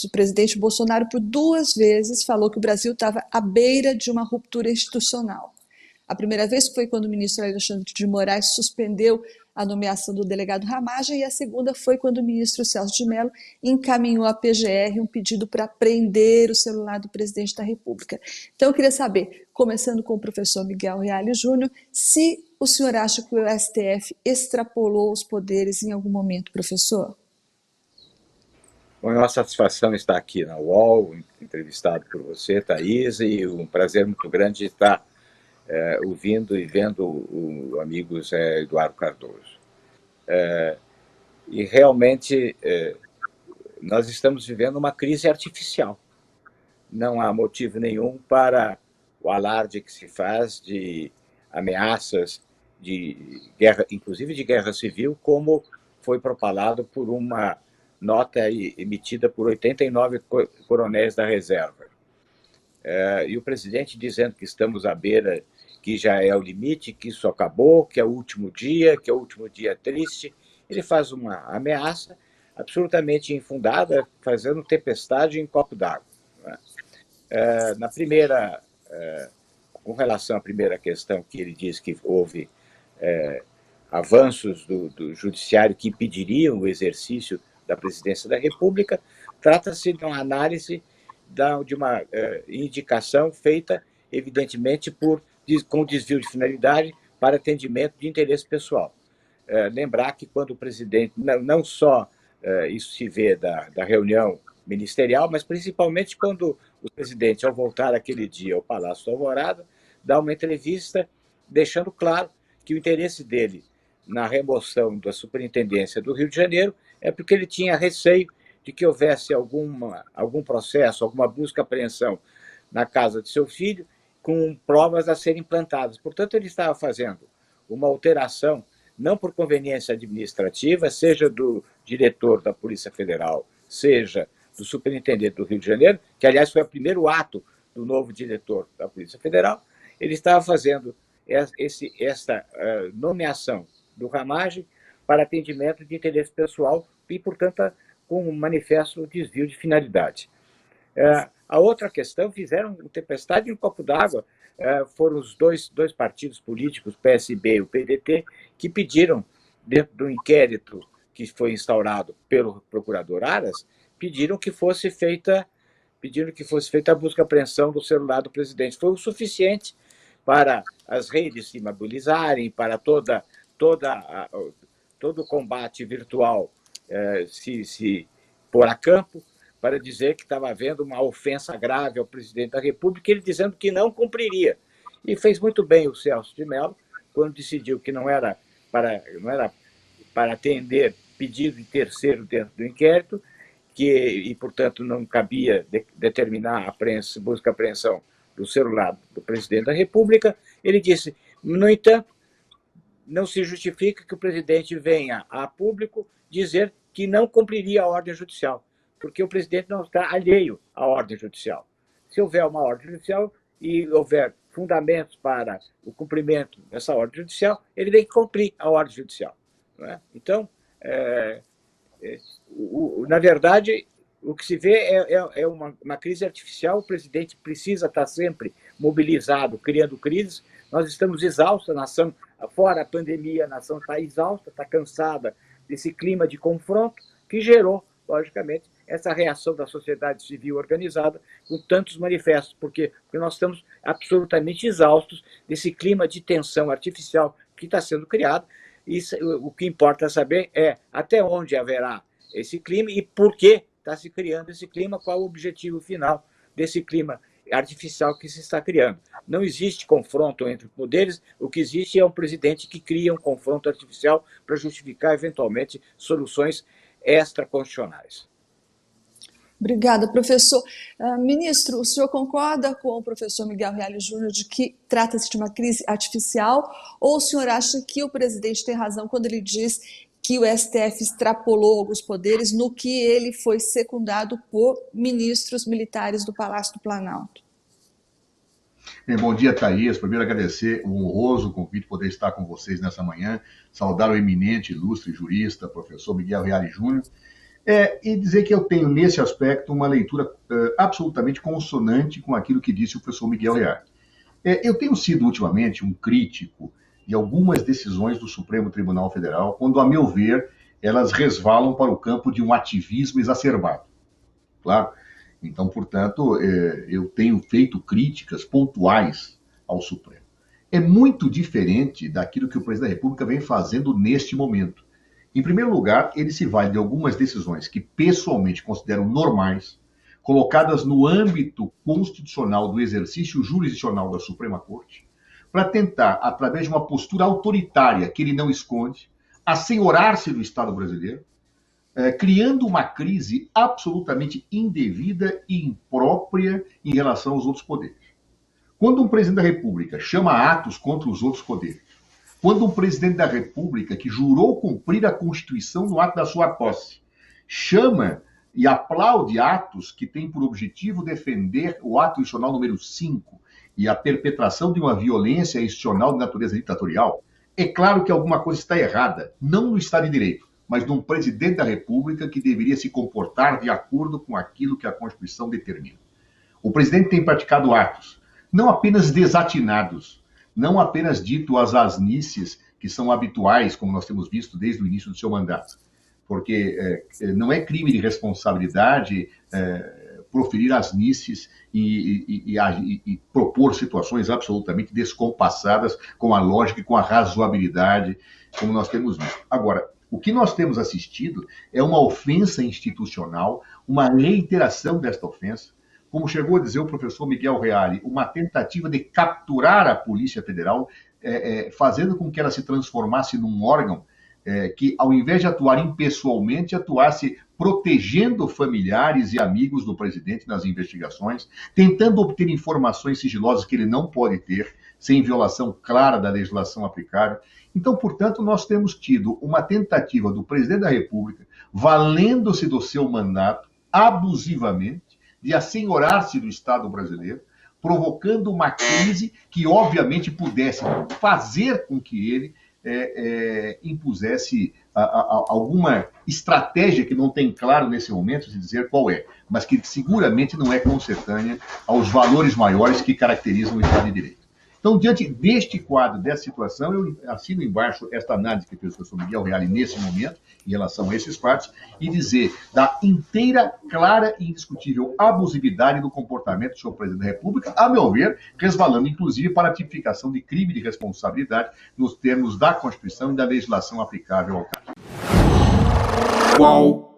O presidente Bolsonaro, por 2 vezes, falou que o Brasil estava à beira de uma ruptura institucional. A primeira vez foi quando o ministro Alexandre de Moraes suspendeu a nomeação do delegado Ramagem, e a segunda foi quando o ministro Celso de Mello encaminhou à PGR um pedido para apreender o celular do presidente da República. Então, eu queria saber, começando com o professor Miguel Reale Júnior, se o senhor acha que o STF extrapolou os poderes em algum momento, professor? Bom, é uma satisfação estar aqui na UOL, entrevistado por você, Thaís, e um prazer muito grande estar ouvindo e vendo o amigo Zé Eduardo Cardoso. E realmente nós estamos vivendo uma crise artificial. Não há motivo nenhum para o alarde que se faz de ameaças de guerra, inclusive de guerra civil, como foi propalado por uma nota emitida por 89 coronéis da reserva. E o presidente dizendo que estamos à beira, que já é o limite, que isso acabou, que é o último dia, que é o último dia triste. Ele faz uma ameaça absolutamente infundada, fazendo tempestade em copo d'água. Na primeira, com relação à primeira questão, que ele diz que houve avanços do judiciário que impediriam o exercício da presidência da República, trata-se de uma análise de uma indicação feita, evidentemente, com desvio de finalidade para atendimento de interesse pessoal. Lembrar que quando o presidente, não só isso se vê da reunião ministerial, mas principalmente quando o presidente, ao voltar aquele dia ao Palácio do Alvorada, dá uma entrevista deixando claro que o interesse dele na remoção da superintendência do Rio de Janeiro é porque ele tinha receio de que houvesse algum processo, alguma busca-apreensão na casa de seu filho, com provas a serem plantadas. Portanto, ele estava fazendo uma alteração, não por conveniência administrativa, seja do diretor da Polícia Federal, seja do superintendente do Rio de Janeiro, que, aliás, foi o primeiro ato do novo diretor da Polícia Federal. Ele estava fazendo essa nomeação do Ramagem para atendimento de interesse pessoal e, portanto, com um manifesto desvio de finalidade. A outra questão, fizeram tempestade em um copo d'água, foram os dois partidos políticos, o PSB e o PDT, que pediram, dentro do inquérito que foi instaurado pelo procurador Aras, pediram que fosse feita a busca-apreensão do celular do presidente. Foi o suficiente para as redes se mobilizarem, para todo o combate virtual se pôr a campo, para dizer que estava havendo uma ofensa grave ao presidente da República, ele dizendo que não cumpriria. E fez muito bem o Celso de Mello, quando decidiu que não era para atender pedido de terceiro dentro do inquérito, e, portanto, não cabia determinar a busca-apreensão do celular do presidente da República. Ele disse, no entanto, não se justifica que o presidente venha a público dizer que não cumpriria a ordem judicial, porque o presidente não está alheio à ordem judicial. Se houver uma ordem judicial e houver fundamentos para o cumprimento dessa ordem judicial, ele tem que cumprir a ordem judicial. Não é? Então, na verdade, o que se vê é uma crise artificial. O presidente precisa estar sempre mobilizado, criando crises. Nós estamos exaustos, a nação, fora a pandemia, a nação está exausta, está cansada desse clima de confronto que gerou, logicamente, essa reação da sociedade civil organizada com tantos manifestos. Por quê? Porque nós estamos absolutamente exaustos desse clima de tensão artificial que está sendo criado. Isso, o que importa saber é até onde haverá esse clima e por que está se criando esse clima, qual o objetivo final desse clima artificial que se está criando. Não existe confronto entre poderes, o que existe é um presidente que cria um confronto artificial para justificar, eventualmente, soluções extraconstitucionais. Obrigada, professor. Ministro, o senhor concorda com o professor Miguel Reale Júnior de que trata-se de uma crise artificial, ou o senhor acha que o presidente tem razão quando ele diz que o STF extrapolou alguns poderes no que ele foi secundado por ministros militares do Palácio do Planalto? Bem, bom dia, Thaís. Primeiro, agradecer o honroso convite poder estar com vocês nessa manhã, saudar o eminente, ilustre jurista, professor Miguel Reale Júnior, E dizer que eu tenho, nesse aspecto, uma leitura absolutamente consonante com aquilo que disse o professor Miguel Reale. Eu tenho sido, ultimamente, um crítico de algumas decisões do Supremo Tribunal Federal, quando, a meu ver, elas resvalam para o campo de um ativismo exacerbado. Claro? Então, portanto, eu tenho feito críticas pontuais ao Supremo. É muito diferente daquilo que o presidente da República vem fazendo neste momento. Em primeiro lugar, ele se vale de algumas decisões que pessoalmente considero normais, colocadas no âmbito constitucional do exercício jurisdicional da Suprema Corte, para tentar, através de uma postura autoritária que ele não esconde, assenhorar-se do Estado brasileiro, criando uma crise absolutamente indevida e imprópria em relação aos outros poderes. Quando um presidente da República chama atos contra os outros poderes, quando um presidente da República que jurou cumprir a Constituição no ato da sua posse, chama e aplaude atos que têm por objetivo defender o ato institucional número 5 e a perpetração de uma violência institucional de natureza ditatorial, é claro que alguma coisa está errada, não no Estado de Direito, mas num presidente da República que deveria se comportar de acordo com aquilo que a Constituição determina. O presidente tem praticado atos, não apenas desatinados, não apenas dito as asnices que são habituais, como nós temos visto desde o início do seu mandato, porque não é crime de responsabilidade proferir asnices e propor situações absolutamente descompassadas com a lógica e com a razoabilidade, como nós temos visto. Agora, o que nós temos assistido é uma ofensa institucional, uma reiteração desta ofensa, como chegou a dizer o professor Miguel Reale, uma tentativa de capturar a Polícia Federal, fazendo com que ela se transformasse num órgão que, ao invés de atuar impessoalmente, atuasse protegendo familiares e amigos do presidente nas investigações, tentando obter informações sigilosas que ele não pode ter, sem violação clara da legislação aplicável. Então, portanto, nós temos tido uma tentativa do presidente da República, valendo-se do seu mandato, abusivamente, de assenhorar-se do Estado brasileiro, provocando uma crise que, obviamente, pudesse fazer com que ele impusesse alguma estratégia que não tem claro nesse momento de dizer qual é, mas que seguramente não é consentânea aos valores maiores que caracterizam o Estado de Direito. Então, diante deste quadro, dessa situação, eu assino embaixo esta análise que fez o professor Miguel Reale nesse momento, em relação a esses fatos, e dizer da inteira, clara e indiscutível abusividade do comportamento do senhor presidente da República, a meu ver, resvalando inclusive para a tipificação de crime de responsabilidade nos termos da Constituição e da legislação aplicável ao caso. Qual